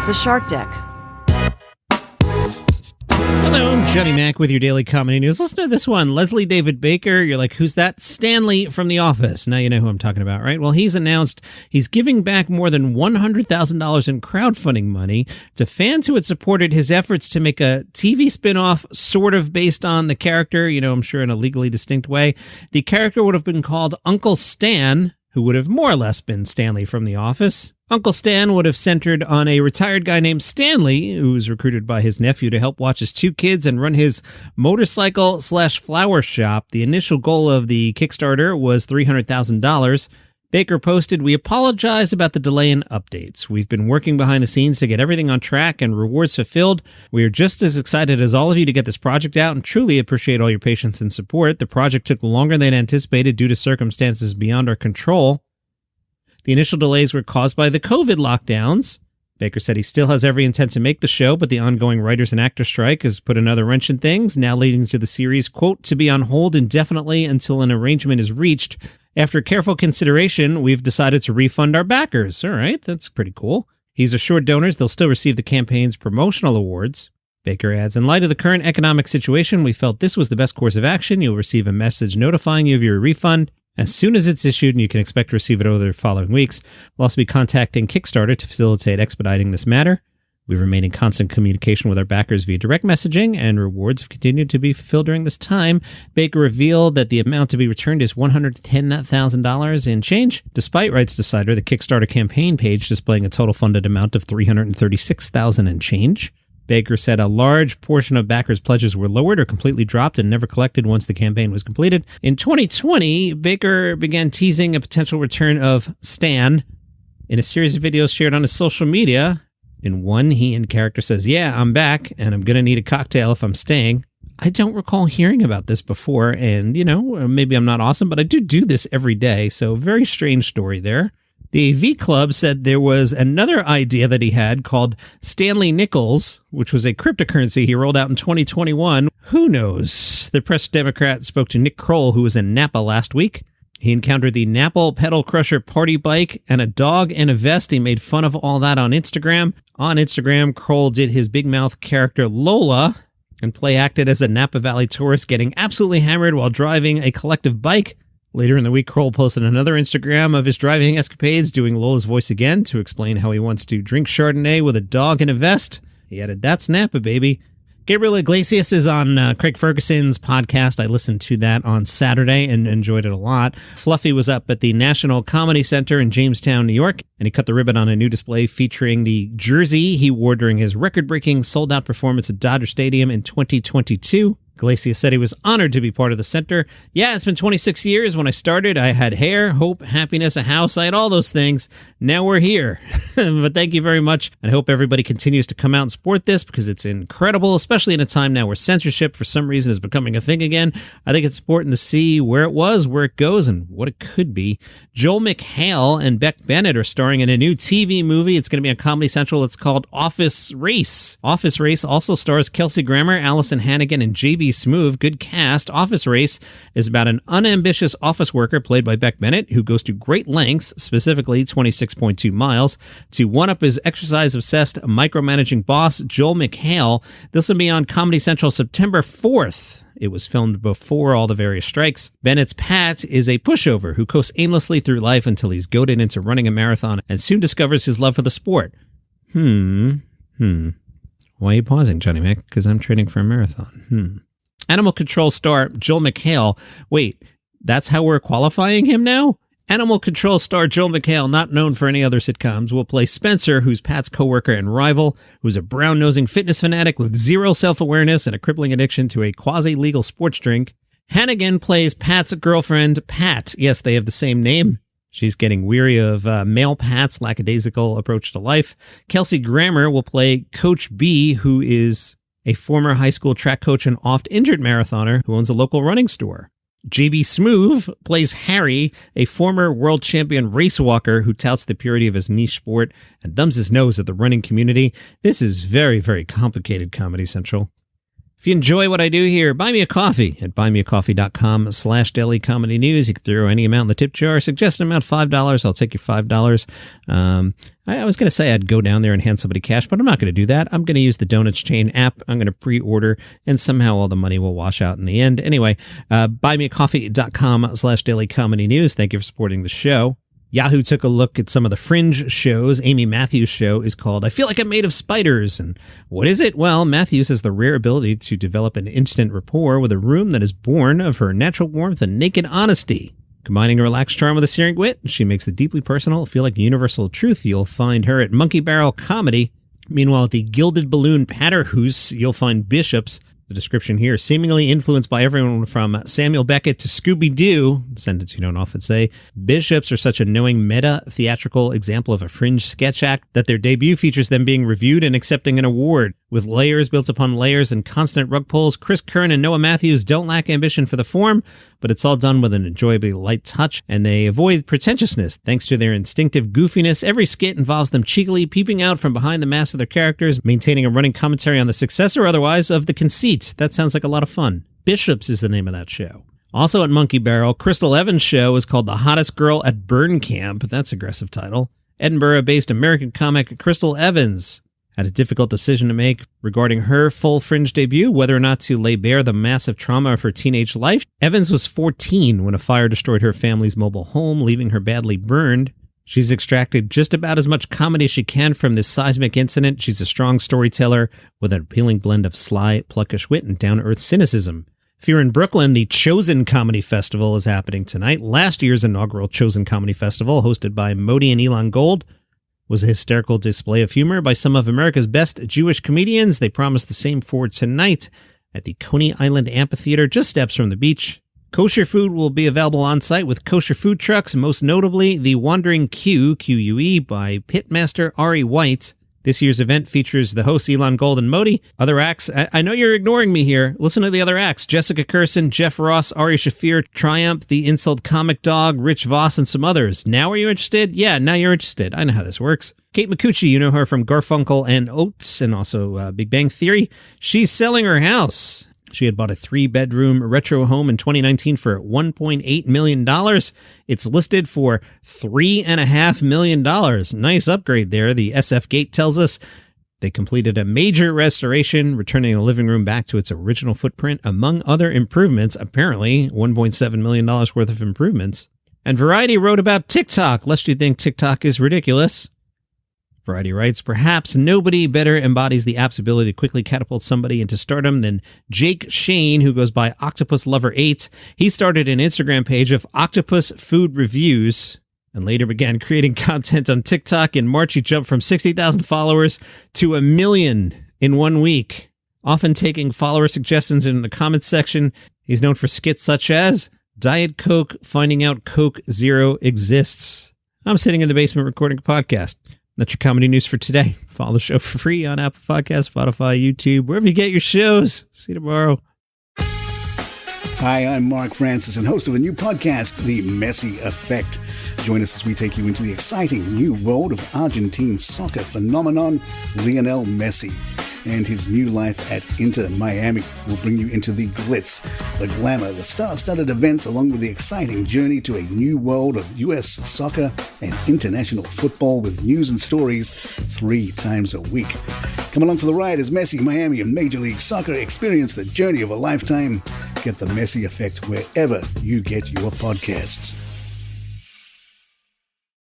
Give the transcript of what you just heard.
The Shark Deck. Hello, I'm Johnny Mac with your daily comedy news. Listen to this one. Leslie David Baker. You're like, who's that? Stanley from The Office. Now you know who I'm talking about, right? Well, he's announced he's giving back more than $100,000 in crowdfunding money to fans who had supported his efforts to make a TV spinoff sort of based on the character, I'm sure in a legally distinct way. The character would have been called Uncle Stan, who would have more or less been Stanley from The Office. Uncle Stan would have centered on a retired guy named Stanley, who was recruited by his nephew to help watch his two kids and run his motorcycle/flower shop. The initial goal of the Kickstarter was $300,000. Baker posted, "We apologize about the delay in updates. We've been working behind the scenes to get everything on track and rewards fulfilled. We are just as excited as all of you to get this project out and truly appreciate all your patience and support. The project took longer than anticipated due to circumstances beyond our control. The initial delays were caused by the COVID lockdowns." Baker said he still has every intent to make the show, but the ongoing writers and actor strike has put another wrench in things, now leading to the series, quote, "to be on hold indefinitely until an arrangement is reached. After careful consideration, we've decided to refund our backers." All right, that's pretty cool. He's assured donors they'll still receive the campaign's promotional awards. Baker adds, "In light of the current economic situation, we felt this was the best course of action. You'll receive a message notifying you of your refund as soon as it's issued, and you can expect to receive it over the following weeks. We'll also be contacting Kickstarter to facilitate expediting this matter. We remain in constant communication with our backers via direct messaging, and rewards have continued to be fulfilled during this time." Baker revealed that the amount to be returned is $110,000 in change, despite, writes Decider, the Kickstarter campaign page displaying a total funded amount of $336,000 and change. Baker said a large portion of backers' pledges were lowered or completely dropped and never collected once the campaign was completed. In 2020, Baker began teasing a potential return of Stan in a series of videos shared on his social media. In one, he in character says, "Yeah, I'm back, and I'm going to need a cocktail if I'm staying." I don't recall hearing about this before, and, maybe I'm not awesome, but I do this every day, so very strange story there. The AV Club said there was another idea that he had called Stanley Nickels, which was a cryptocurrency he rolled out in 2021. Who knows? The Press Democrat spoke to Nick Kroll, who was in Napa last week. He encountered the Napa pedal crusher party bike and a dog in a vest. He made fun of all that on Instagram. On Instagram, Kroll did his big mouth character Lola and play acted as a Napa Valley tourist getting absolutely hammered while driving a collective bike. Later in the week, Kroll posted another Instagram of his driving escapades, doing Lola's voice again to explain how he wants to drink Chardonnay with a dog in a vest. He added, "That's Napa, baby." Gabriel Iglesias is on Craig Ferguson's podcast. I listened to that on Saturday and enjoyed it a lot. Fluffy was up at the National Comedy Center in Jamestown, New York, and he cut the ribbon on a new display featuring the jersey he wore during his record-breaking sold-out performance at Dodger Stadium in 2022. Iglesias said he was honored to be part of the center. "Yeah, it's been 26 years. When I started, I had hair, hope, happiness, a house. I had all those things. Now we're here." But thank you very much. I hope everybody continues to come out and support this because it's incredible, especially in a time now where censorship for some reason is becoming a thing again. I think it's important to see where it was, where it goes, and what it could be. Joel McHale and Beck Bennet are starring in a new TV movie. It's going to be on Comedy Central. It's called Office Race. Office Race also stars Kelsey Grammer, Allison Hannigan, and J.B. Smoove. Good cast. Office Race is about an unambitious office worker played by Beck Bennet who goes to great lengths, specifically 26.2 miles, to one-up his exercise-obsessed micromanaging boss, Joel McHale. This will be on Comedy Central September 4th. It was filmed before all the various strikes. Bennett's Pat is a pushover who coasts aimlessly through life until he's goaded into running a marathon and soon discovers his love for the sport. Why are you pausing, Johnny Mac? Because I'm training for a marathon. Animal Control star Joel McHale. Wait, that's how we're qualifying him now? Animal Control star Joel McHale, not known for any other sitcoms, will play Spencer, who's Pat's coworker and rival, who's a brown-nosing fitness fanatic with zero self-awareness and a crippling addiction to a quasi-legal sports drink. Hannigan plays Pat's girlfriend, Pat. Yes, they have the same name. She's getting weary of male Pat's lackadaisical approach to life. Kelsey Grammer will play Coach B, who is a former high school track coach and oft-injured marathoner who owns a local running store. J.B. Smoove plays Harry, a former world champion race walker who touts the purity of his niche sport and thumbs his nose at the running community. This is very, very complicated, Comedy Central. If you enjoy what I do here, buy me a coffee at buymeacoffee.com/dailycomedynews. You can throw any amount in the tip jar. Suggest an amount, $5. I'll take your $5. I was going to say I'd go down there and hand somebody cash, but I'm not going to do that. I'm going to use the Donuts Chain app. I'm going to pre-order, and somehow all the money will wash out in the end. Anyway, buymeacoffee.com/dailycomedynews. Thank you for supporting the show. Yahoo took a look at some of the Fringe shows. Amy Matthews' show is called I Feel Like I'm Made of Spiders. And what is it? Well, Matthews has the rare ability to develop an instant rapport with a room that is born of her natural warmth and naked honesty. Combining a relaxed charm with a searing wit, she makes the deeply personal feel like universal truth. You'll find her at Monkey Barrel Comedy. Meanwhile, at the Gilded Balloon Patterhouse, you'll find Bishops. The description here, seemingly influenced by everyone from Samuel Beckett to Scooby-Doo, a sentence you don't often say. Bishops are such a knowing meta-theatrical example of a Fringe sketch act that their debut features them being reviewed and accepting an award. With layers built upon layers and constant rug pulls, Chris Kern and Noah Matthews don't lack ambition for the form, but it's all done with an enjoyably light touch, and they avoid pretentiousness. Thanks to their instinctive goofiness, every skit involves them cheekily peeping out from behind the mask of their characters, maintaining a running commentary on the success or otherwise of the conceit. That sounds like a lot of fun. Bishops is the name of that show. Also at Monkey Barrel, Crystal Evans' show is called The Hottest Girl at Burn Camp. That's an aggressive title. Edinburgh-based American comic Crystal Evans had a difficult decision to make regarding her full Fringe debut, whether or not to lay bare the massive trauma of her teenage life. Evans was 14 when a fire destroyed her family's mobile home, leaving her badly burned. She's extracted just about as much comedy as she can from this seismic incident. She's a strong storyteller with an appealing blend of sly, pluckish wit and down-to-earth cynicism. If you're in Brooklyn, the Chosen Comedy Festival is happening tonight. Last year's inaugural Chosen Comedy Festival, hosted by Modi and Elon Gold, was a hysterical display of humor by some of America's best Jewish comedians. They promise the same for tonight at the Coney Island Amphitheater, just steps from the beach. Kosher food will be available on site with kosher food trucks, most notably the Wandering Q, Q-U-E, by Pitmaster Ari White. This year's event features the hosts Elon Gold and Modi. Other acts, I know you're ignoring me here. Listen to the other acts. Jessica Kirson, Jeff Ross, Ari Shaffir, Triumph, The Insult Comic Dog, Rich Voss, and some others. Now are you interested? Yeah, now you're interested. I know how this works. Kate Micucci, you know her from Garfunkel and Oates and also Big Bang Theory. She's selling her house. She had bought a 3-bedroom retro home in 2019 for $1.8 million. It's listed for $3.5 million. Nice upgrade there. The SF Gate tells us they completed a major restoration, returning the living room back to its original footprint, among other improvements. Apparently, $1.7 million worth of improvements. And Variety wrote about TikTok, lest you think TikTok is ridiculous. Variety writes, perhaps nobody better embodies the app's ability to quickly catapult somebody into stardom than Jake Shane, who goes by Octopus Lover 8. He started an Instagram page of octopus food reviews and later began creating content on TikTok. In March, he jumped from 60,000 followers to 1 million in 1 week, often taking follower suggestions in the comments section. He's known for skits such as Diet Coke finding out Coke Zero exists. I'm sitting in the basement recording a podcast. That's your comedy news for today. Follow the show for free on Apple Podcasts, Spotify, YouTube, wherever you get your shows. See you tomorrow. Hi, I'm Mark Francis and host of a new podcast, The Messi Effect. Join us as we take you into the exciting new world of Argentine soccer phenomenon, Lionel Messi. And his new life at Inter Miami will bring you into the glitz, the glamour, the star-studded events, along with the exciting journey to a new world of U.S. soccer and international football with news and stories 3 times a week. Come along for the ride as Messi, Miami, and Major League Soccer experience the journey of a lifetime. Get the Messi Effect wherever you get your podcasts.